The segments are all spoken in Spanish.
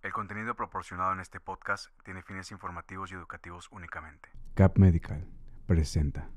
El contenido proporcionado en este podcast tiene fines informativos y educativos únicamente. Cap Medical presenta.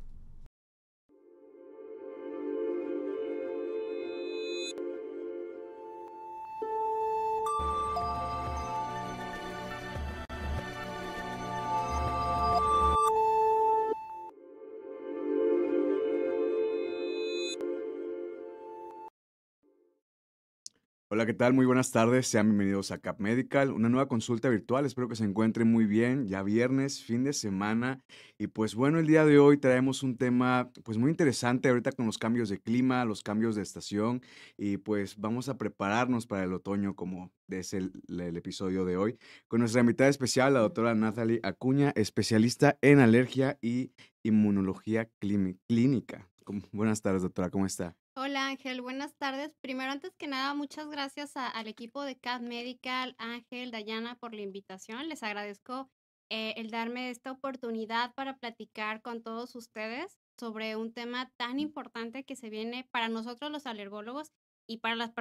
Hola, ¿qué tal? Muy buenas tardes. Sean bienvenidos a Cap Medical, una nueva consulta virtual. Espero que se encuentren muy bien. Ya viernes, fin de semana. Y pues bueno, el día de hoy traemos un tema pues muy interesante ahorita con los cambios de clima, los cambios de estación. Y pues vamos a prepararnos para el otoño como es el episodio de hoy. Con nuestra invitada especial, la doctora Nathalie Acuña, especialista en alergia y inmunología clínica. Buenas tardes, doctora. ¿Cómo está? Hola Ángel, buenas tardes. Primero, antes que nada, muchas gracias al equipo de CAD Medical, Ángel, Dayana, por la invitación. Les agradezco el darme esta oportunidad para platicar con todos ustedes sobre un tema tan importante que se viene para nosotros los alergólogos y para las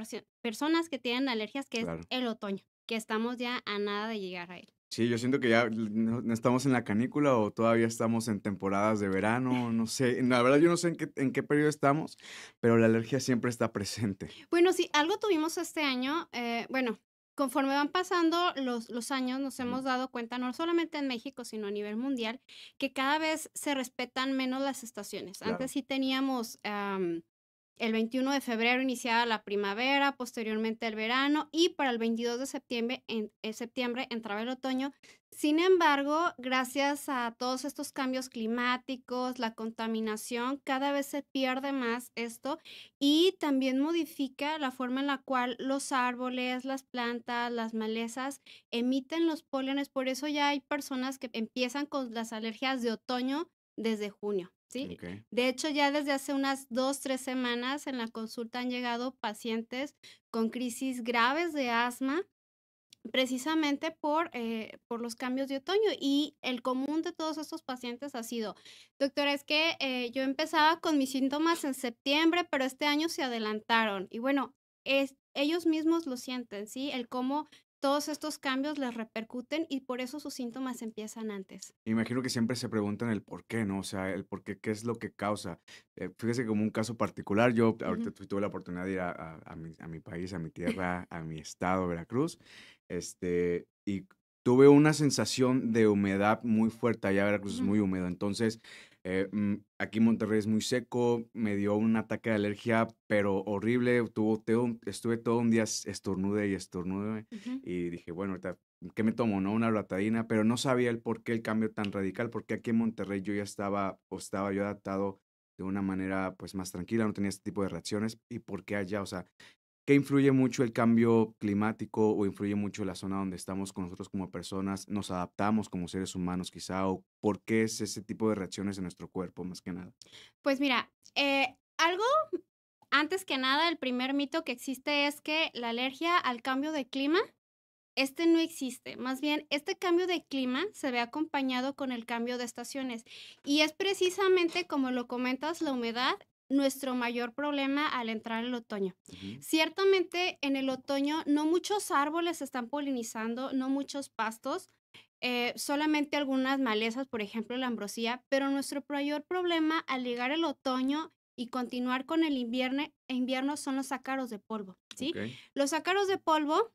personas que tienen alergias, que es Claro. el otoño, que estamos ya a nada de llegar a él. Sí, yo siento que ya no estamos en la canícula o todavía estamos en temporadas de verano, no sé. La verdad yo no sé en qué periodo estamos, pero la alergia siempre está presente. Bueno, sí, algo tuvimos este año, conforme van pasando los años, nos Ujú. hemos dado cuenta, no solamente en México, sino a nivel mundial, que cada vez se respetan menos las estaciones. Claro. Antes sí teníamos el 21 de febrero iniciaba la primavera, posteriormente el verano y para el 22 de septiembre entraba el otoño. Sin embargo, gracias a todos estos cambios climáticos, la contaminación, cada vez se pierde más esto y también modifica la forma en la cual los árboles, las plantas, las malezas emiten los pólenes. Por eso ya hay personas que empiezan con las alergias de otoño desde junio, ¿sí? Ok. De hecho, ya desde hace unas 2, 3 semanas en la consulta han llegado pacientes con crisis graves de asma, precisamente por los cambios de otoño. Y el común de todos estos pacientes ha sido, doctora, es que yo empezaba con mis síntomas en septiembre, pero este año se adelantaron. Y bueno, ellos mismos lo sienten, ¿sí? El cómo todos estos cambios les repercuten y por eso sus síntomas empiezan antes. Imagino que siempre se preguntan el por qué, ¿no? O sea, el por qué, qué es lo que causa. Fíjese como un caso particular, yo ahorita Ujú. tuve la oportunidad de ir a mi país, a mi tierra, a mi estado, Veracruz, y tuve una sensación de humedad muy fuerte. Allá Veracruz es Ujú. muy húmedo, entonces aquí en Monterrey es muy seco, me dio un ataque de alergia, pero horrible. Estuve todo un día estornude y estornude Ujú. y dije, bueno, ahorita, ¿qué me tomo, no? Una loratadina, pero no sabía el por qué el cambio tan radical, porque aquí en Monterrey yo ya estaba yo adaptado de una manera pues más tranquila, no tenía este tipo de reacciones, y por qué allá, o sea, ¿qué influye mucho el cambio climático o influye mucho la zona donde estamos con nosotros como personas? ¿Nos adaptamos como seres humanos quizá? ¿O por qué es ese tipo de reacciones en nuestro cuerpo más que nada? Pues mira, algo antes que nada, el primer mito que existe es que la alergia al cambio de clima, no existe. Más bien, este cambio de clima se ve acompañado con el cambio de estaciones. Y es precisamente, como lo comentas, la humedad, nuestro mayor problema al entrar el otoño. Ujú. Ciertamente, en el otoño no muchos árboles están polinizando, no muchos pastos, solamente algunas malezas, por ejemplo, la ambrosía, pero nuestro mayor problema al llegar el otoño y continuar con el invierno son los ácaros de polvo, ¿sí? Ok. Los ácaros de polvo,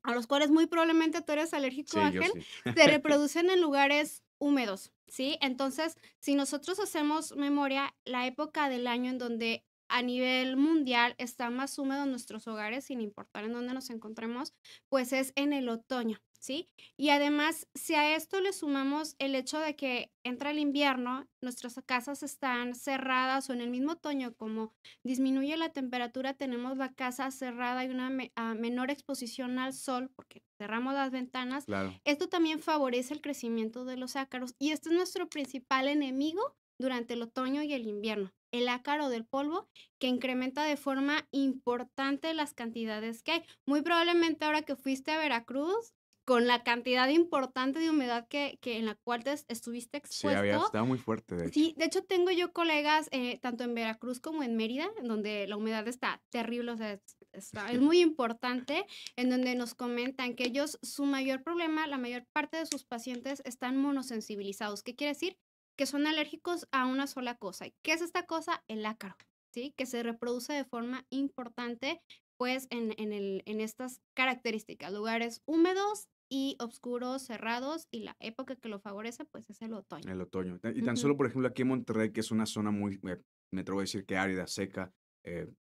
a los cuales muy probablemente tú eres alérgico, Sí, yo Ángel, sí. se reproducen en lugares húmedos, ¿sí? Entonces, si nosotros hacemos memoria, la época del año en donde a nivel mundial está más húmedo en nuestros hogares, sin importar en dónde nos encontremos, pues es en el otoño, ¿sí? Y además, si a esto le sumamos el hecho de que entra el invierno, nuestras casas están cerradas o en el mismo otoño, como disminuye la temperatura, tenemos la casa cerrada y una menor exposición al sol porque cerramos las ventanas. Claro. Esto también favorece el crecimiento de los ácaros y este es nuestro principal enemigo durante el otoño y el invierno, el ácaro del polvo que incrementa de forma importante las cantidades que hay. Muy probablemente ahora que fuiste a Veracruz, con la cantidad importante de humedad que en la cual estuviste Sí, expuesto. estaba muy fuerte, de hecho. Sí, de hecho tengo yo colegas tanto en Veracruz como en Mérida, donde la humedad está terrible, o sea, es muy importante, en donde nos comentan que ellos, su mayor problema, la mayor parte de sus pacientes están monosensibilizados. ¿Qué quiere decir? Que son alérgicos a una sola cosa. ¿Qué es esta cosa? El ácaro, ¿sí? Que se reproduce de forma importante, pues, en estas características, lugares húmedos y oscuros, cerrados, y la época que lo favorece, pues, es el otoño. El otoño. Y tan Ujú. solo, por ejemplo, aquí en Monterrey, que es una zona muy, me atrevo a decir que árida, seca,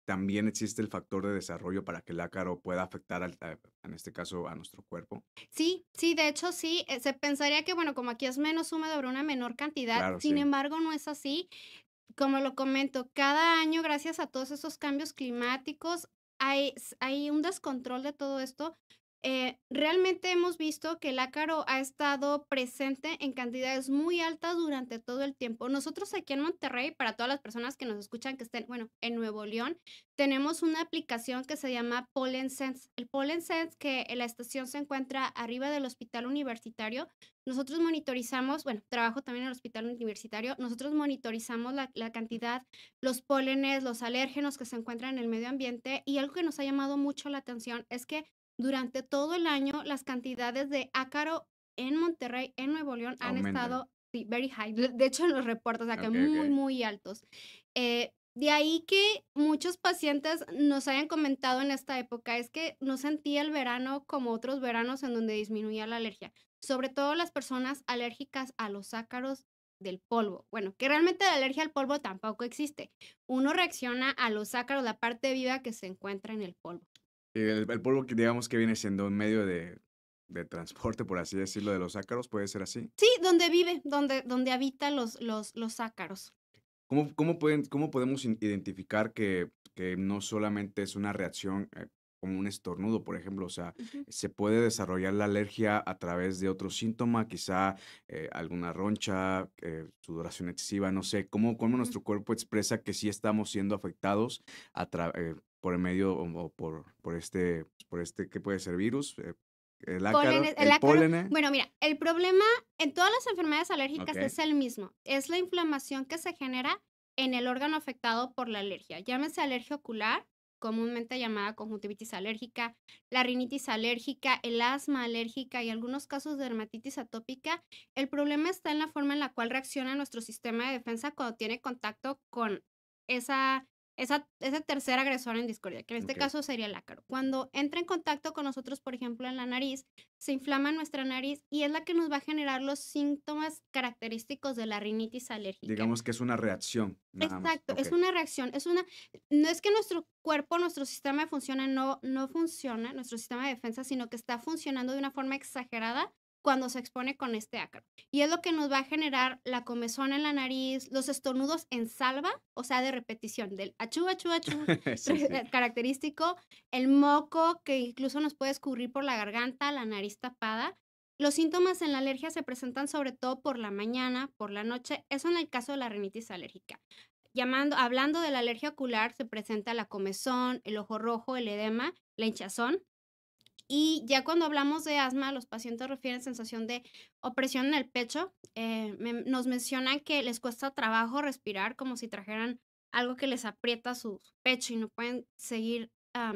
también existe el factor de desarrollo para que el ácaro pueda afectar, en este caso, a nuestro cuerpo. Sí, sí, de hecho, sí, se pensaría que, bueno, como aquí es menos húmedo, habrá una menor cantidad, Claro, sin sí. embargo, no es así. Como lo comento, cada año, gracias a todos esos cambios climáticos, hay un descontrol de todo esto. Realmente hemos visto que el ácaro ha estado presente en cantidades muy altas durante todo el tiempo. Nosotros aquí en Monterrey, para todas las personas que nos escuchan que estén, bueno, en Nuevo León, tenemos una aplicación que se llama Pollen Sense. El Pollen Sense, que la estación se encuentra arriba del hospital universitario, nosotros monitorizamos, bueno, trabajo también en el hospital universitario, nosotros monitorizamos la cantidad, los pólenes, los alérgenos que se encuentran en el medio ambiente, y algo que nos ha llamado mucho la atención es que durante todo el año las cantidades de ácaro en Monterrey, en Nuevo León, han Aumentan. estado, sí, very high. De hecho, en los reportes, o sea, que Ok, muy, ok. muy altos. De ahí que muchos pacientes nos hayan comentado en esta época, es que no sentía el verano como otros veranos en donde disminuía la alergia, sobre todo las personas alérgicas a los ácaros del polvo. Bueno, que realmente la alergia al polvo tampoco existe. Uno reacciona a los ácaros, la parte viva que se encuentra en el polvo. Y el polvo que digamos que viene siendo un medio de transporte, por así decirlo, de los ácaros, ¿puede ser así? Sí, donde vive, donde habitan los ácaros. ¿Cómo podemos identificar que no solamente es una reacción como un estornudo, por ejemplo? O sea, Ujú. ¿se puede desarrollar la alergia a través de otro síntoma? Quizá alguna roncha, sudoración excesiva, no sé. ¿Cómo Ujú. nuestro cuerpo expresa que sí estamos siendo afectados por el medio o por este, ¿qué puede ser? Virus, el ácaro, Pólenes, el el ácaro. polen, Bueno, mira, el problema en todas las enfermedades alérgicas ¿ok? es el mismo, es la inflamación que se genera en el órgano afectado por la alergia. Llámese alergia ocular, comúnmente llamada conjuntivitis alérgica, la rinitis alérgica, el asma alérgica y algunos casos de dermatitis atópica. El problema está en la forma en la cual reacciona nuestro sistema de defensa cuando tiene contacto con esa ese tercer agresor en discordia, que en este Ok. caso sería el ácaro. Cuando entra en contacto con nosotros, por ejemplo, en la nariz, se inflama nuestra nariz y es la que nos va a generar los síntomas característicos de la rinitis alérgica. Digamos que es una reacción, nada más. Exacto, Ok. es una reacción, no es que nuestro cuerpo, nuestro sistema de funciona, no funciona, nuestro sistema de defensa, sino que está funcionando de una forma exagerada cuando se expone con este ácaro. Y es lo que nos va a generar la comezón en la nariz, los estornudos en salva, o sea, de repetición, del achú, achú, achú, Sí, sí. característico, el moco que incluso nos puede escurrir por la garganta, la nariz tapada. Los síntomas en la alergia se presentan sobre todo por la mañana, por la noche, eso en el caso de la rinitis alérgica. Hablando de la alergia ocular, se presenta la comezón, el ojo rojo, el edema, la hinchazón. Y ya cuando hablamos de asma, los pacientes refieren sensación de opresión en el pecho. Nos mencionan que les cuesta trabajo respirar, como si trajeran algo que les aprieta su pecho y no pueden seguir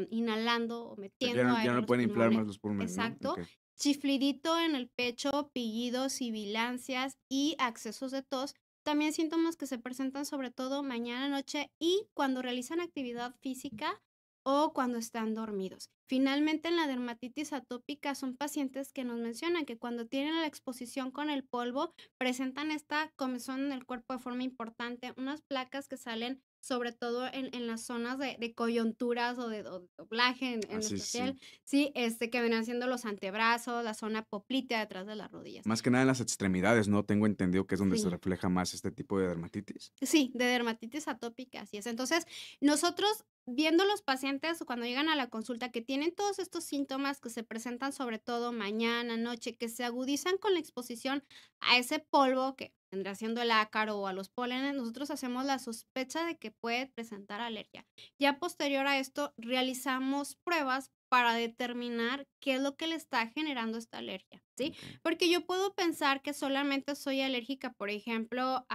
inhalando o Ya metiendo no, ya aire a no los pueden inflar pulmones. más los pulmones, ¿no? Exacto. Ok. Chiflidito en el pecho, pillidos, sibilancias y accesos de tos. También síntomas que se presentan sobre todo mañana, noche y cuando realizan actividad física o cuando están dormidos. Finalmente, en la dermatitis atópica son pacientes que nos mencionan que cuando tienen la exposición con el polvo presentan esta comezón en el cuerpo de forma importante, unas placas que salen sobre todo en las zonas de coyunturas o de doblaje en Así, nuestra sí. piel, sí, que vendrán siendo los antebrazos, la zona poplítea detrás de las rodillas. Más que nada en las extremidades, ¿no? Tengo entendido que es donde se Sí. refleja más este tipo de dermatitis. Sí, de dermatitis atópica, así es. Entonces, nosotros viendo los pacientes cuando llegan a la consulta que tienen todos estos síntomas que se presentan sobre todo mañana, noche, que se agudizan con la exposición a ese polvo que vendrá siendo el ácaro o a los pólenes, nosotros hacemos la sospecha de que puede presentar alergia. Ya posterior a esto, realizamos pruebas para determinar qué es lo que le está generando esta alergia, ¿sí? Ok. Porque yo puedo pensar que solamente soy alérgica, por ejemplo,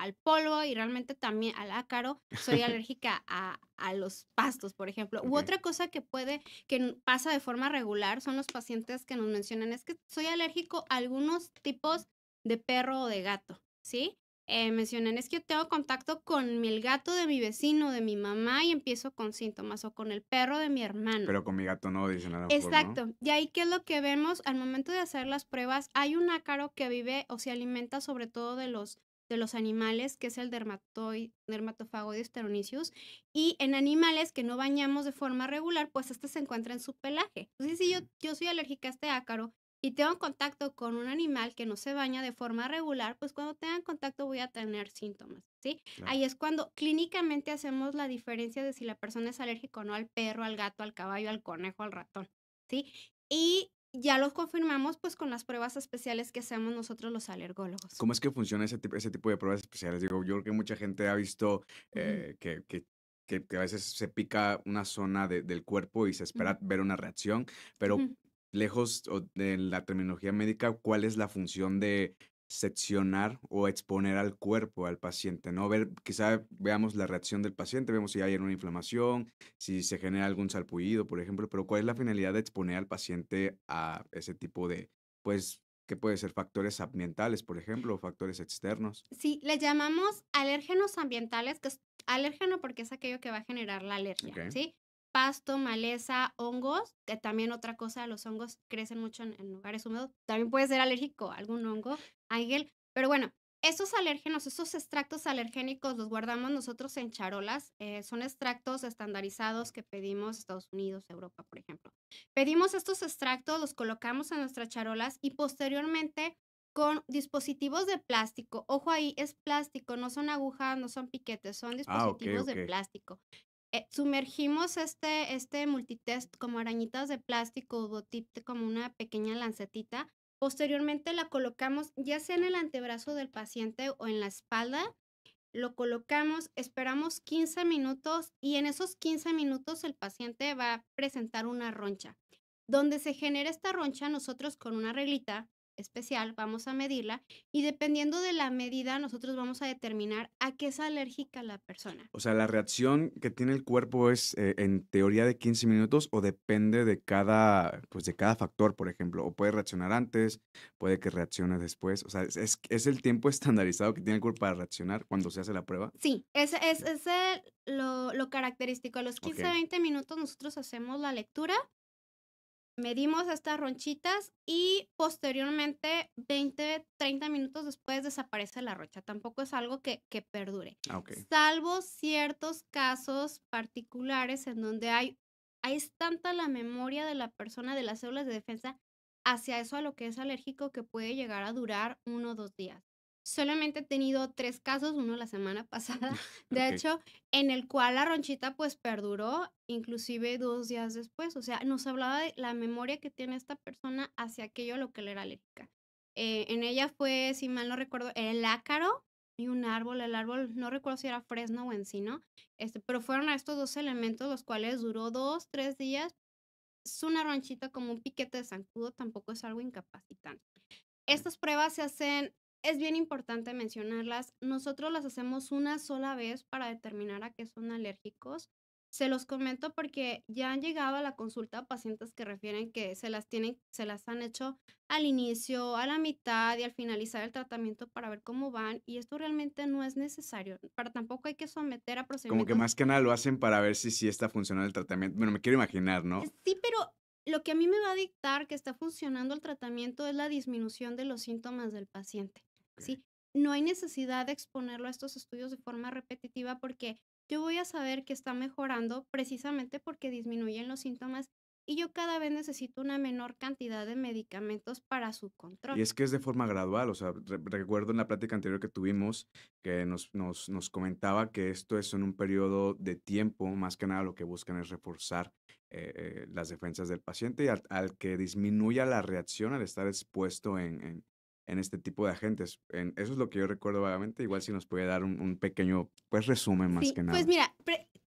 al polvo y realmente también al ácaro. Soy alérgica a los pastos, por ejemplo. U Ok. otra cosa que pasa de forma regular son los pacientes que nos mencionan, es que soy alérgico a algunos tipos de perro o de gato, ¿sí? Mencionan, es que yo tengo contacto con el gato de mi vecino, de mi mamá y empiezo con síntomas, o con el perro de mi hermano. Pero con mi gato no, dicen a lo mejor, ¿no? Exacto. Y ahí, ¿qué es lo que vemos? Al momento de hacer las pruebas, hay un ácaro que vive o se alimenta sobre todo de los animales, que es el Dermatofagoides sternicius, y en animales que no bañamos de forma regular, pues este se encuentra en su pelaje. Entonces, si yo soy alérgica a este ácaro y tengo contacto con un animal que no se baña de forma regular, pues cuando tengan contacto voy a tener síntomas, ¿sí? Claro. Ahí es cuando clínicamente hacemos la diferencia de si la persona es alérgica o no al perro, al gato, al caballo, al conejo, al ratón, ¿sí? Y ya los confirmamos pues con las pruebas especiales que hacemos nosotros los alergólogos. ¿Cómo es que funciona ese tipo de pruebas especiales? Digo, yo creo que mucha gente ha visto Ujú, que a veces se pica una zona del cuerpo y se espera ujú, ver una reacción, pero ujú. lejos de la terminología médica, ¿cuál es la función de seccionar o exponer al cuerpo, al paciente? ¿No? Ver, quizá veamos la reacción del paciente, vemos si hay una inflamación, si se genera algún salpullido, por ejemplo, pero ¿cuál es la finalidad de exponer al paciente a ese tipo de, pues, que puede ser factores ambientales, por ejemplo, o factores externos? Sí, le llamamos alérgenos ambientales, que es alérgeno porque es aquello que va a generar la alergia, Ok. ¿sí? Pasto, maleza, hongos, que también otra cosa, los hongos crecen mucho en lugares húmedos. También puede ser alérgico a algún hongo, Ángel. Pero bueno, esos alérgenos, esos extractos alergénicos los guardamos nosotros en charolas. Son extractos estandarizados que pedimos Estados Unidos, Europa, por ejemplo. Pedimos estos extractos, los colocamos en nuestras charolas y posteriormente con dispositivos de plástico. Ojo ahí, es plástico, no son agujas, no son piquetes, son Ah, ok, dispositivos ok. de plástico. Sumergimos este multitest como arañitas de plástico, botip como una pequeña lancetita. Posteriormente la colocamos ya sea en el antebrazo del paciente o en la espalda. Lo colocamos, esperamos 15 minutos y en esos 15 minutos el paciente va a presentar una roncha. Donde se genera esta roncha, nosotros con una reglita especial vamos a medirla y dependiendo de la medida, nosotros vamos a determinar a qué es alérgica la persona. O sea, ¿la reacción que tiene el cuerpo es en teoría de 15 minutos o depende pues de cada factor, por ejemplo? ¿O puede reaccionar antes, puede que reaccione después? O sea, ¿es el tiempo estandarizado que tiene el cuerpo para reaccionar cuando se hace la prueba? Sí, lo característico. A los Ok, 15-20 minutos nosotros hacemos la lectura, medimos estas ronchitas y posteriormente 20-30 minutos después desaparece la roncha. Tampoco es algo que perdure. ah, ok. Salvo ciertos casos particulares en donde es tanta la memoria de la persona, de las células de defensa, hacia eso a lo que es alérgico que puede llegar a durar 1 o 2 días. Solamente he tenido 3 casos, uno la semana pasada, de Ok. hecho, en el cual la ronchita, pues, perduró, inclusive 2 días después. O sea, nos hablaba de la memoria que tiene esta persona hacia aquello a lo que le era alérgica. En ella fue, si mal no recuerdo, el ácaro y un árbol. El árbol, no recuerdo si era fresno o encino, pero fueron a estos 2 elementos, los cuales duró 2, 3 días. Es una ronchita como un piquete de zancudo, tampoco es algo incapacitante. Estas pruebas se hacen, es bien importante mencionarlas. Nosotros las hacemos una sola vez para determinar a qué son alérgicos. Se los comento porque ya han llegado a la consulta pacientes que refieren que se las han hecho al inicio, a la mitad y al finalizar el tratamiento para ver cómo van. Y esto realmente no es necesario. Para tampoco hay que someter a Como que procedimientos. más que nada lo hacen para ver si sí está funcionando el tratamiento. Bueno, me quiero imaginar, ¿no? Sí, pero lo que a mí me va a dictar que está funcionando el tratamiento es la disminución de los síntomas del paciente, Ok. ¿sí? No hay necesidad de exponerlo a estos estudios de forma repetitiva porque yo voy a saber que está mejorando precisamente porque disminuyen los síntomas y yo cada vez necesito una menor cantidad de medicamentos para su Y control. es que es de forma gradual, o sea, recuerdo en la plática anterior que tuvimos que nos comentaba que esto es en un periodo de tiempo, más que nada lo que buscan es reforzar las defensas del paciente y al que disminuya la reacción al estar expuesto en este tipo de agentes. Eso es lo que yo recuerdo vagamente, igual si nos puede dar un pequeño, pues, resumen más Sí, que pues nada. mira,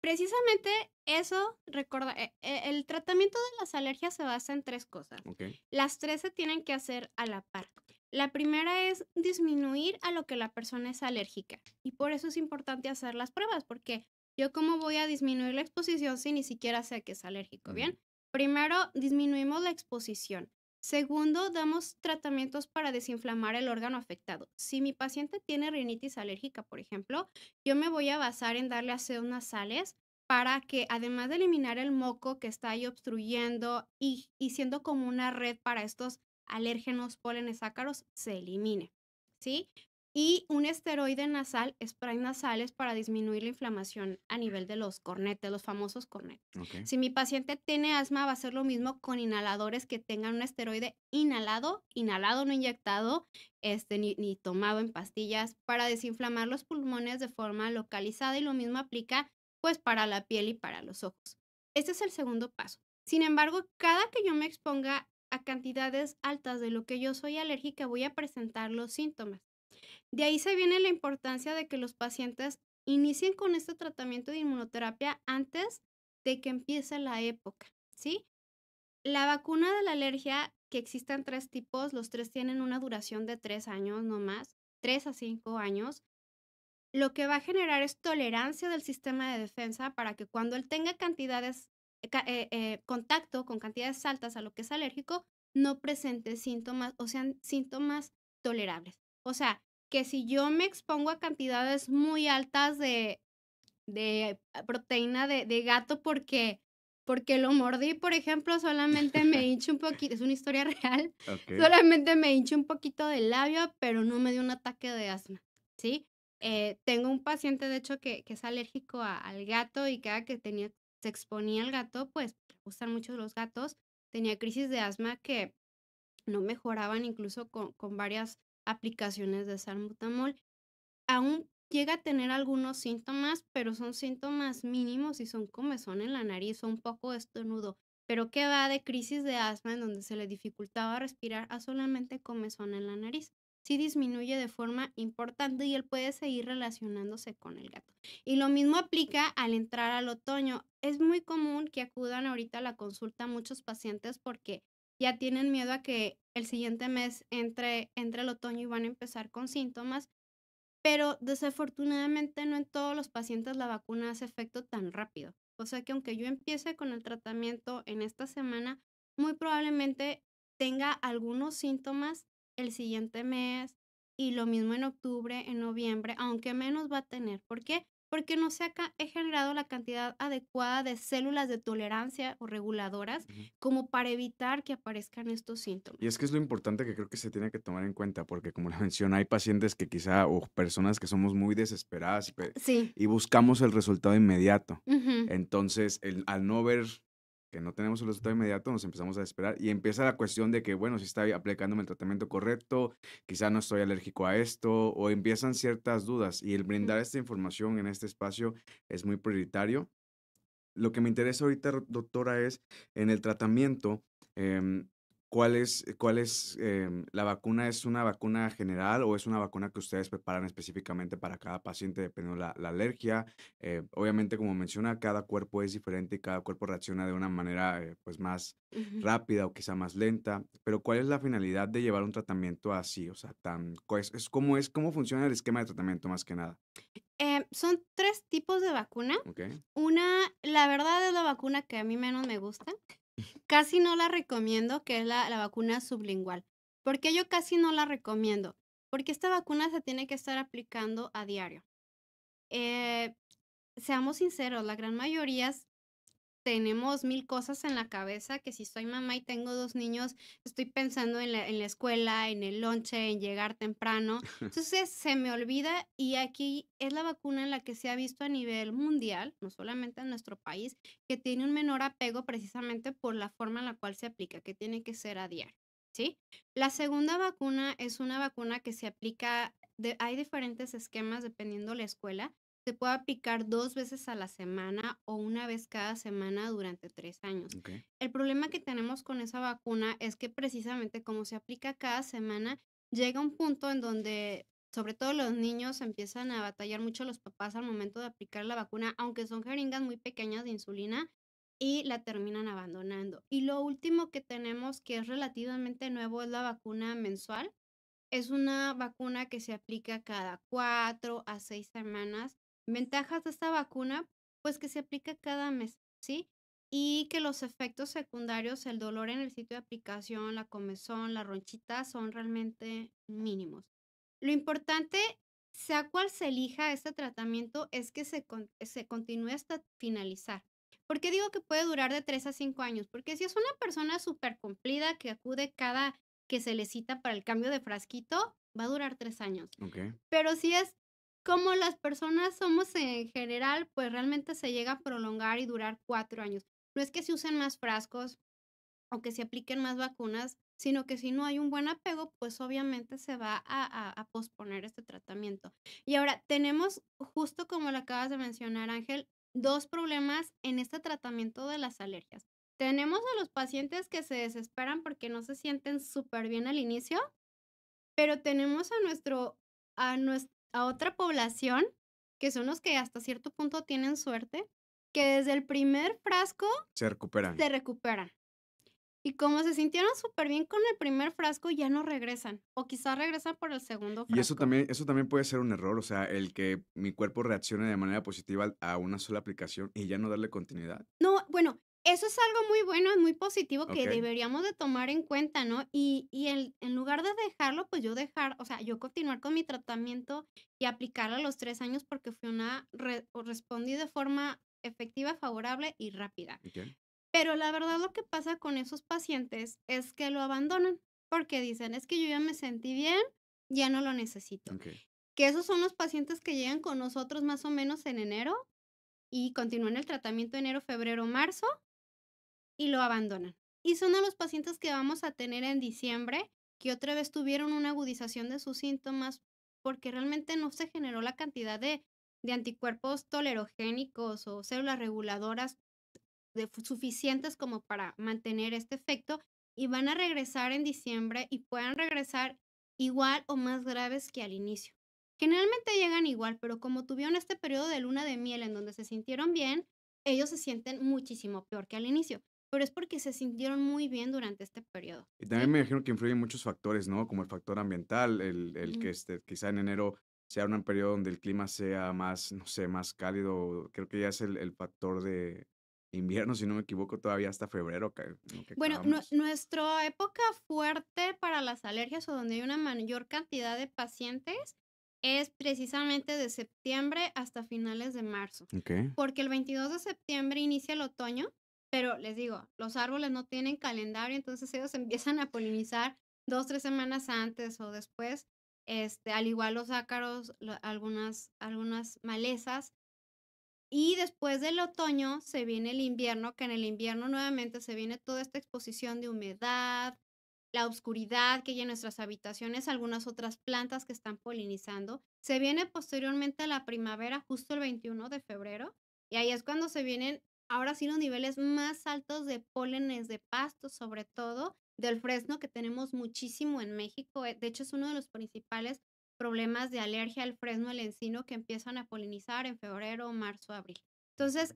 precisamente eso, recuerda, el tratamiento de las alergias se basa en 3 cosas. ¿Ok? Las 3 se tienen que hacer a la par. La primera es disminuir a lo que la persona es alérgica. Y por eso es importante hacer las pruebas, porque yo cómo voy a disminuir la exposición si ni siquiera sé que es alérgico, Ujú. ¿bien? Primero, disminuimos la exposición. Segundo, damos tratamientos para desinflamar el órgano afectado. Si mi paciente tiene rinitis alérgica, por ejemplo, yo me voy a basar en darle aseos nasales para que, además de eliminar el moco que está ahí obstruyendo y siendo como una red para estos alérgenos, pólenes, ácaros, se elimine, ¿sí? Y un esteroide nasal, spray nasales para disminuir la inflamación a nivel de los cornetes, los famosos cornetes. Ok. Si mi paciente tiene asma, va a ser lo mismo con inhaladores que tengan un esteroide inhalado, inhalado no inyectado, ni tomado en pastillas, para desinflamar los pulmones de forma localizada, y lo mismo aplica pues para la piel y para los ojos. Este es el segundo paso. Sin embargo, cada que yo me exponga a cantidades altas de lo que yo soy alérgica, voy a presentar los síntomas. De ahí se viene la importancia de que los pacientes inicien con este tratamiento de inmunoterapia antes de que empiece la época, ¿sí? La vacuna de la alergia, que existen 3 tipos, los 3 tienen una duración de 3 años, no más, 3 a 5 años. Lo que va a generar es tolerancia del sistema de defensa para que cuando él tenga cantidades, contacto con cantidades altas a lo que es alérgico, no presente síntomas o sean síntomas tolerables. O sea, que si yo me expongo a cantidades muy altas de proteína de gato porque lo mordí, por ejemplo, solamente me hincho un poquito, es una historia real, Ok. solamente me hincho un poquito del labio, pero no me dio un ataque de asma, ¿sí? Tengo un paciente, de hecho, que es alérgico al gato, y cada que se exponía al gato, pues, le gustan mucho los gatos, tenía crisis de asma que no mejoraban incluso con varias aplicaciones de salbutamol. Aún llega a tener algunos síntomas, pero son síntomas mínimos y son comezón en la nariz o un poco de estornudo, pero que va de crisis de asma en donde se le dificultaba respirar a solamente comezón en la nariz. Sí disminuye de forma importante y él puede seguir relacionándose con el gato. Y lo mismo aplica al entrar al otoño. Es muy común que acudan ahorita a la consulta muchos pacientes porque ya tienen miedo a que el siguiente mes entre el otoño y van a empezar con síntomas, pero desafortunadamente no en todos los pacientes la vacuna hace efecto tan rápido. O sea que aunque yo empiece con el tratamiento en esta semana, muy probablemente tenga algunos síntomas el siguiente mes, y lo mismo en octubre, en noviembre, aunque menos va a tener. ¿Por qué? Porque no se he generado la cantidad adecuada de células de tolerancia o reguladoras Ujú. como para evitar que aparezcan estos Y es síntomas. que es lo importante que creo que se tiene que tomar en cuenta, porque como le menciona, hay pacientes que quizá, o personas que somos muy desesperadas Sí. y buscamos el resultado inmediato. Ujú. Entonces, al no ver que no tenemos el resultado inmediato, nos empezamos a desesperar y empieza la cuestión de que, bueno, si está aplicándome el tratamiento correcto, quizá no estoy alérgico a esto, o empiezan ciertas dudas, y el Ujú. brindar esta información en este espacio es muy prioritario. Lo que me interesa ahorita, doctora, es en el tratamiento, em, la vacuna? ¿Es una vacuna general o es una vacuna que ustedes preparan específicamente para cada paciente dependiendo la alergia? Obviamente, como menciona, cada cuerpo es diferente y cada cuerpo reacciona de una manera pues más Ujú. rápida o quizá más lenta, pero ¿cuál es la finalidad de llevar un tratamiento así? O sea, ¿cómo funciona el esquema de tratamiento más que nada? Son 3 tipos de vacuna. ¿Ok? Una, la verdad, es la vacuna que a mí menos me gusta. Casi no la recomiendo, que es la vacuna sublingual. ¿Por qué yo casi no la recomiendo? Porque esta vacuna se tiene que estar aplicando a diario. Eh, Seamos sinceros, la gran mayoría tenemos 1000 cosas en la cabeza, que si soy mamá y tengo 2 niños, estoy pensando en la escuela, en el lonche, en llegar temprano. Entonces, se me olvida, y aquí es la vacuna en la que se ha visto a nivel mundial, no solamente en nuestro país, que tiene un menor apego precisamente por la forma en la cual se aplica, que tiene que ser a diario, ¿sí? La segunda vacuna es una vacuna que se aplica, hay diferentes esquemas dependiendo la escuela. Se puede aplicar 2 veces a la semana o una vez cada semana durante 3 años. Ok. El problema que tenemos con esa vacuna es que precisamente como se aplica cada semana, llega un punto en donde, sobre todo los niños, empiezan a batallar mucho los papás al momento de aplicar la vacuna, aunque son jeringas muy pequeñas de insulina, y la terminan abandonando. Y lo último que tenemos, que es relativamente nuevo, es la vacuna mensual, Es una vacuna que se aplica cada 4 a 6 semanas. Ventajas de esta vacuna, pues que se aplica cada mes, ¿sí? Y que los efectos secundarios, el dolor en el sitio de aplicación, la comezón, la ronchita, son realmente mínimos. Lo importante, sea cual se elija este tratamiento, es que se continúe hasta finalizar. ¿Por qué digo que puede durar de 3 a 5 años? Porque si es una persona súper cumplida que acude cada que se le cita para el cambio de frasquito, va a durar 3 años. Ok. Pero si es como las personas somos en general, pues realmente se llega a prolongar y durar 4 años. No es que se usen más frascos o que se apliquen más vacunas, sino que si no hay un buen apego, pues obviamente se va a posponer este tratamiento. Y ahora tenemos, justo como lo acabas de mencionar, Ángel, 2 problemas en este tratamiento de las alergias. Tenemos a los pacientes que se desesperan porque no se sienten súper bien al inicio, pero tenemos a otra población, que son los que hasta cierto punto tienen suerte, que desde el primer frasco Se recuperan. se recuperan. Y como se sintieron súper bien con el primer frasco, ya no regresan, o quizás regresan por el segundo Y eso frasco. también puede ser un error, o sea, el que mi cuerpo reaccione de manera positiva a una sola aplicación y ya no darle continuidad. No, bueno, eso es algo muy bueno, es muy positivo que Okey, deberíamos de tomar en cuenta, ¿no? Y en lugar de dejarlo, pues yo dejar, o sea, yo continuar con mi tratamiento y aplicarlo a los 3 años porque fue una o respondí de forma efectiva, favorable y rápida. okey, Pero la verdad lo que pasa con esos pacientes es que lo abandonan, porque dicen: "Es que yo ya me sentí bien, ya no lo necesito". okey. Que esos son los pacientes que llegan con nosotros más o menos en enero y continúan el tratamiento enero, febrero, marzo y lo abandonan. Y son a los pacientes que vamos a tener en diciembre, que otra vez tuvieron una agudización de sus síntomas, porque realmente no se generó la cantidad de anticuerpos tolerogénicos o células reguladoras suficientes como para mantener este efecto, y van a regresar en diciembre y puedan regresar igual o más graves que al inicio. Generalmente llegan igual, pero como tuvieron este periodo de luna de miel en donde se sintieron bien, ellos se sienten muchísimo peor que al inicio, pero es porque se sintieron muy bien durante este periodo, Y también ¿sí? me imagino que influyen muchos factores, ¿no? Como el factor ambiental, el que, Ujú. quizá en enero sea un periodo donde el clima sea más, no sé, más cálido. Creo que ya es el factor de invierno, si no me equivoco, todavía hasta febrero, en lo que Bueno, acabamos. nuestra época fuerte para las alergias o donde hay una mayor cantidad de pacientes es precisamente de septiembre hasta finales de marzo, Okey. porque el 22 de septiembre inicia el otoño, pero les digo, los árboles no tienen calendario, entonces ellos empiezan a polinizar 2, 3 semanas antes o después, al igual los ácaros, algunas malezas. Y después del otoño se viene el invierno, que en el invierno nuevamente se viene toda esta exposición de humedad, la oscuridad que hay en nuestras habitaciones, algunas otras plantas que están polinizando. Se viene posteriormente a la primavera, justo el 21 de febrero, y ahí es cuando se vienen, ahora sí, los niveles más altos de pólenes de pastos, sobre todo del fresno, que tenemos muchísimo en México. De hecho, es uno de los principales problemas de alergia al fresno, el encino, que empiezan a polinizar en febrero, marzo, abril. Entonces,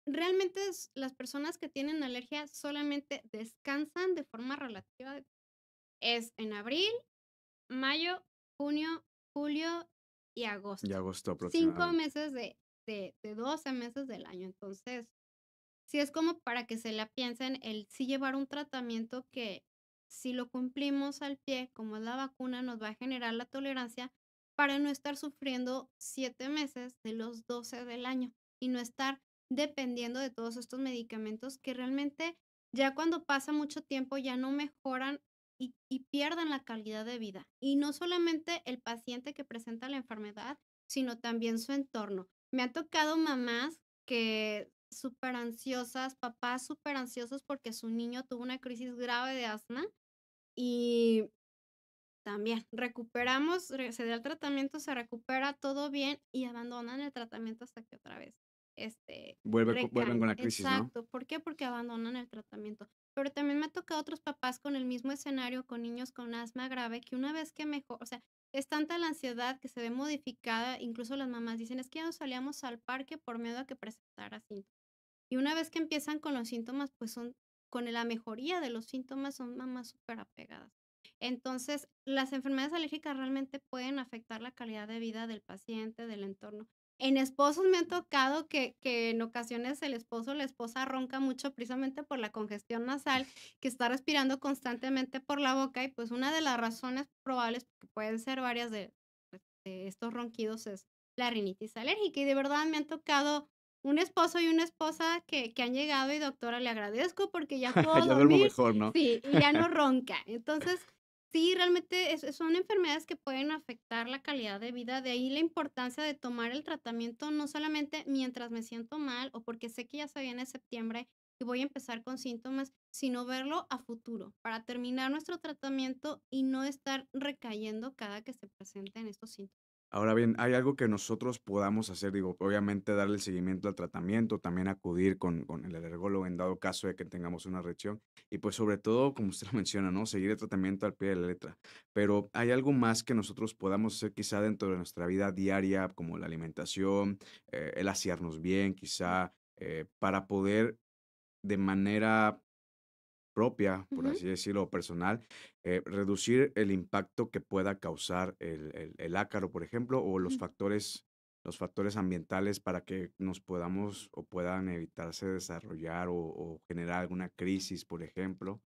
realmente las personas que tienen alergia solamente descansan de forma relativa. Es en abril, mayo, junio, julio y Y agosto. agosto 5 aproximadamente. meses de 12 meses del año. Entonces, sí es como para que se la piensen el sí llevar un tratamiento que, si lo cumplimos al pie, como es la vacuna, nos va a generar la tolerancia para no estar sufriendo 7 meses de los 12 del año y no estar dependiendo de todos estos medicamentos que realmente ya cuando pasa mucho tiempo ya no mejoran y pierden la calidad de vida. Y no solamente el paciente que presenta la enfermedad, sino también su entorno. Me han tocado mamás que súper ansiosas, papás súper ansiosos porque su niño tuvo una crisis grave de asma y también recuperamos, se da el tratamiento, se recupera todo bien y abandonan el tratamiento hasta que otra vez, Vuelven recaen. con la crisis, ¿no? Exacto. ¿Por qué? Porque abandonan el tratamiento. Pero también me ha tocado otros papás con el mismo escenario, con niños con asma grave, que una vez que mejor, o sea, es tanta la ansiedad que se ve modificada, incluso las mamás dicen, es que ya no salíamos al parque por miedo a que presentara síntomas. Y una vez que empiezan con los síntomas, pues son, con la mejoría de los síntomas, son mamás súper apegadas. Entonces, las enfermedades alérgicas realmente pueden afectar la calidad de vida del paciente, del entorno. En esposos me ha tocado que en ocasiones el esposo o la esposa ronca mucho precisamente por la congestión nasal, que está respirando constantemente por la boca y pues una de las razones probables, que pueden ser varias de estos ronquidos, es la rinitis alérgica. Y de verdad me han tocado un esposo y una esposa que han llegado y doctora, le agradezco porque ya puedo Ya duermo dormir, mejor, ¿no? sí, y ya no ronca. Entonces, sí, realmente son enfermedades que pueden afectar la calidad de vida, de ahí la importancia de tomar el tratamiento, no solamente mientras me siento mal o porque sé que ya se viene septiembre y voy a empezar con síntomas, sino verlo a futuro, para terminar nuestro tratamiento y no estar recayendo cada que se presenten estos síntomas. Ahora bien, ¿hay algo que nosotros podamos hacer? Digo, obviamente darle el seguimiento al tratamiento, también acudir con el alergólogo en dado caso de que tengamos una reacción y pues sobre todo, como usted lo menciona, ¿no? Seguir el tratamiento al pie de la letra. Pero ¿hay algo más que nosotros podamos hacer quizá dentro de nuestra vida diaria, como la alimentación, el asearnos bien, quizá, para poder de manera propia, por Ujú. así decirlo, o personal, reducir el impacto que pueda causar el ácaro, por ejemplo, o los factores ambientales para que nos podamos o puedan evitarse desarrollar o generar alguna crisis, por ejemplo.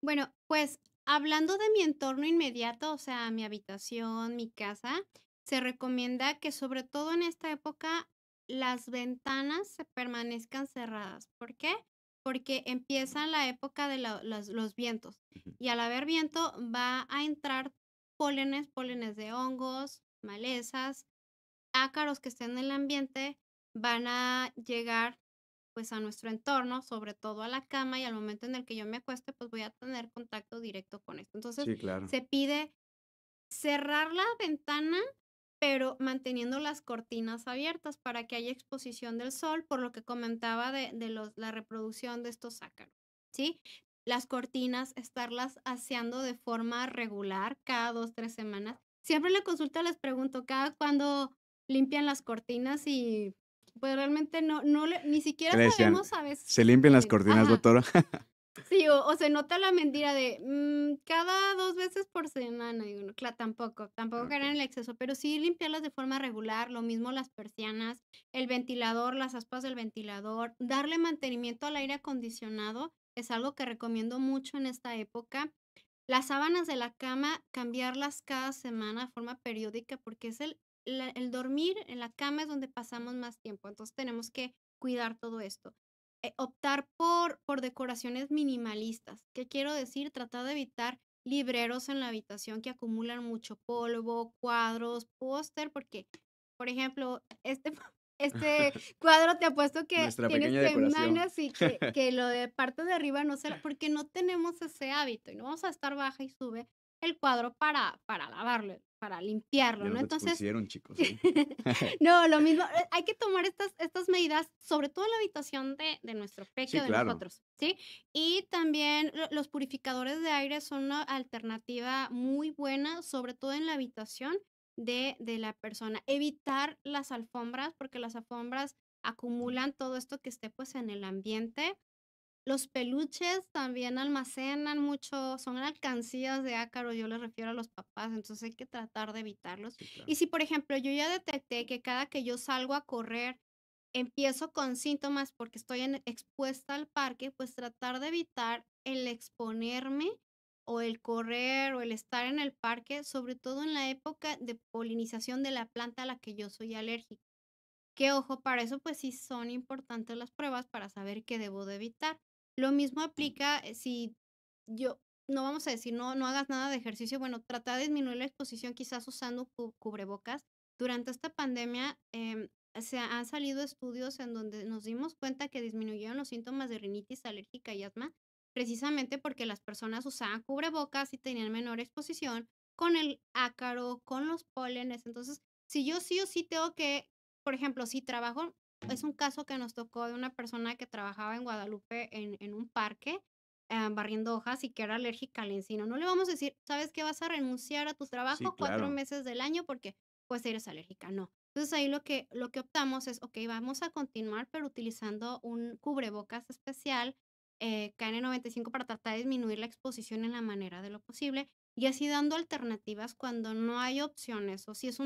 Bueno, pues hablando de mi entorno inmediato, o sea, mi habitación, mi casa, se recomienda que sobre todo en esta época las ventanas se permanezcan cerradas. ¿Por qué? Porque empieza la época de los vientos Ujú. y al haber viento va a entrar pólenes de hongos, malezas, ácaros que estén en el ambiente, van a llegar pues a nuestro entorno, sobre todo a la cama y al momento en el que yo me acueste, pues voy a tener contacto directo con esto. Entonces, Sí, claro. se pide cerrar la ventana, pero manteniendo las cortinas abiertas para que haya exposición del sol, por lo que comentaba de la reproducción de estos ácaros, ¿sí? Las cortinas, estarlas aseando de forma regular, cada 2 3 semanas. Siempre en la consulta les pregunto, ¿cada cuándo limpian las cortinas? Y, pues, realmente ni ¿Qué siquiera le decían? sabemos a veces ¿Se qué limpian las sucede. cortinas, Ajá. doctora? Sí, o se nota la mentira de, cada 2 veces por semana, digo, no, tampoco caer Ok. en el exceso, pero sí limpiarlas de forma regular, lo mismo las persianas, el ventilador, las aspas del ventilador, darle mantenimiento al aire acondicionado, es algo que recomiendo mucho en esta época. Las sábanas de la cama, cambiarlas cada semana de forma periódica, porque es el dormir en la cama es donde pasamos más tiempo, entonces tenemos que cuidar todo esto. Optar por decoraciones minimalistas. ¿Qué quiero decir? Tratar de evitar libreros en la habitación que acumulan mucho polvo, cuadros, póster, porque, por ejemplo, este cuadro te apuesto que Nuestra tiene pequeña decoración. semanas y que lo de parte de arriba no será porque no tenemos ese hábito y no vamos a estar baja y sube el cuadro para lavarlo, para limpiarlo, Ya ¿no? nos Entonces, expusieron, chicos, ¿eh? no, lo mismo, hay que tomar estas medidas, sobre todo en la habitación de nuestro Sí, peque, de claro. nosotros, ¿sí? Y también los purificadores de aire son una alternativa muy buena, sobre todo en la habitación de la persona. Evitar las alfombras, porque las alfombras acumulan todo esto que esté, pues, en el ambiente. Los peluches también almacenan mucho, son alcancías de ácaro, yo les refiero a los papás, entonces hay que tratar de evitarlos. Sí, claro. Y si, por ejemplo, yo ya detecté que cada que yo salgo a correr empiezo con síntomas porque estoy expuesta al parque, pues tratar de evitar el exponerme o el correr o el estar en el parque, sobre todo en la época de polinización de la planta a la que yo soy alérgica. Que ojo, para eso, pues sí son importantes las pruebas para saber qué debo de evitar. Lo mismo aplica si yo, no vamos a decir, no hagas nada de ejercicio, bueno, trata de disminuir la exposición quizás usando cubrebocas. Durante esta pandemia se han salido estudios en donde nos dimos cuenta que disminuyeron los síntomas de rinitis alérgica y asma, precisamente porque las personas usaban cubrebocas y tenían menor exposición con el ácaro, con los pólenes. Entonces, si yo sí o sí tengo que, por ejemplo, si trabajo, es un caso que nos tocó de una persona que trabajaba en Guadalupe en un parque, barriendo hojas y que era alérgica al encino. No le vamos a decir, ¿sabes qué? Vas a renunciar a tu Sí, trabajo 4 claro. meses del año porque pues eres alérgica. No. Entonces ahí lo que optamos es, ok, vamos a continuar, pero utilizando un cubrebocas especial KN95 para tratar de disminuir la exposición en la manera de lo posible y así dando alternativas cuando no hay opciones o si es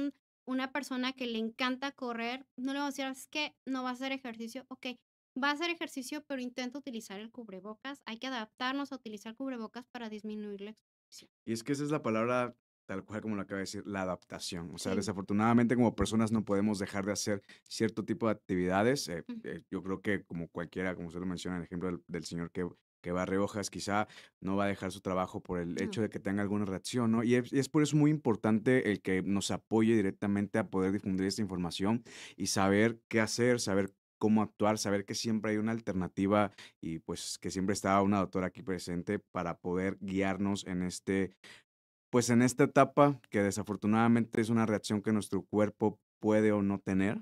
una persona que le encanta correr, no le vamos a decir, es que no va a hacer ejercicio, ok, va a hacer ejercicio, pero intenta utilizar el cubrebocas, hay que adaptarnos a utilizar cubrebocas para disminuir la exposición. Y es que esa es la palabra tal cual como lo acaba de decir, la adaptación. O sea, Sí. desafortunadamente como personas no podemos dejar de hacer cierto tipo de actividades. Ujú. Yo creo que como cualquiera, como usted lo menciona, el ejemplo del señor que barre hojas, quizá no va a dejar su trabajo por el No. hecho de que tenga alguna reacción, ¿no? Y es por eso muy importante el que nos apoye directamente a poder difundir esta información y saber qué hacer, saber cómo actuar, saber que siempre hay una alternativa y pues que siempre está una doctora aquí presente para poder guiarnos en pues en esta etapa que desafortunadamente es una reacción que nuestro cuerpo puede o no tener.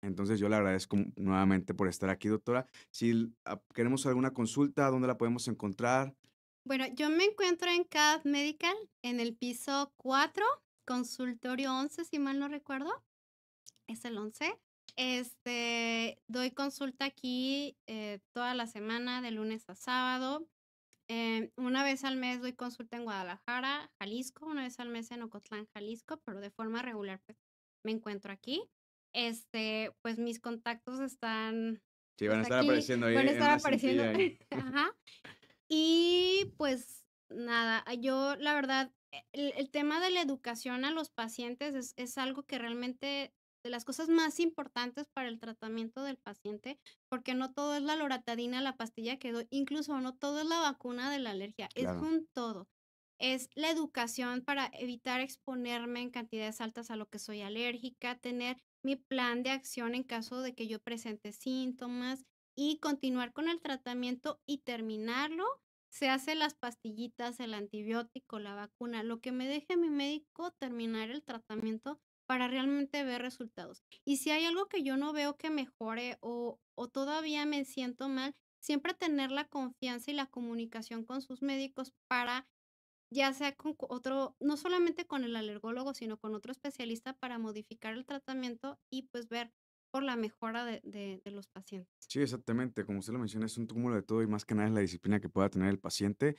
Entonces yo le agradezco nuevamente por estar aquí, doctora. Si queremos alguna consulta, ¿dónde la podemos encontrar? Bueno, yo me encuentro en CAF Medical, en el piso 4, consultorio 11, si mal no recuerdo, es el 11. Doy consulta aquí toda la semana, de lunes a sábado. Una vez al mes doy consulta en Guadalajara, Jalisco, una vez al mes en Ocotlán, Jalisco, pero de forma regular pues, me encuentro aquí. Pues mis contactos están Sí, van a pues estar aquí, apareciendo ahí van a en estar una apareciendo. cintilla ahí. Ajá. Y pues nada, yo la verdad, el tema de la educación a los pacientes es algo que realmente de las cosas más importantes para el tratamiento del paciente, porque no todo es la loratadina, la pastilla que doy, incluso no todo es la vacuna de la alergia, es Claro. un todo. Es la educación para evitar exponerme en cantidades altas a lo que soy alérgica, tener mi plan de acción en caso de que yo presente síntomas y continuar con el tratamiento y terminarlo. Se hace las pastillitas, el antibiótico, la vacuna, lo que me deje mi médico terminar el tratamiento para realmente ver resultados. Y si hay algo que yo no veo que mejore o todavía me siento mal, siempre tener la confianza y la comunicación con sus médicos para, ya sea con otro, no solamente con el alergólogo, sino con otro especialista para modificar el tratamiento y pues ver por la mejora de los pacientes. Sí, exactamente. Como usted lo menciona, es un cúmulo de todo y más que nada es la disciplina que pueda tener el paciente.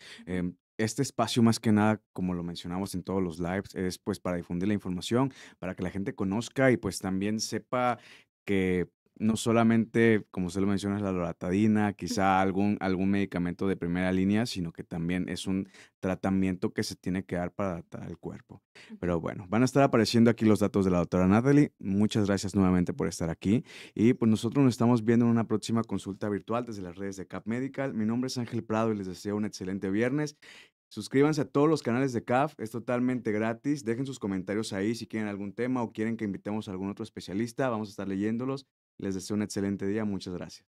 Este espacio, más que nada, como lo mencionamos en todos los lives, es pues para difundir la información, para que la gente conozca y pues también sepa que no solamente, como usted lo menciona, es la loratadina, quizá algún medicamento de primera línea, sino que también es un tratamiento que se tiene que dar para adaptar al cuerpo. Ujú. Pero bueno, van a estar apareciendo aquí los datos de la doctora Natalie. Muchas gracias nuevamente por estar aquí. Y pues nosotros nos estamos viendo en una próxima consulta virtual desde las redes de CAP Medical. Mi nombre es Ángel Prado y les deseo un excelente viernes. Suscríbanse a todos los canales de CAF, es totalmente gratis. Dejen sus comentarios ahí si quieren algún tema o quieren que invitemos a algún otro especialista. Vamos a estar leyéndolos. Les deseo un excelente día. Muchas gracias.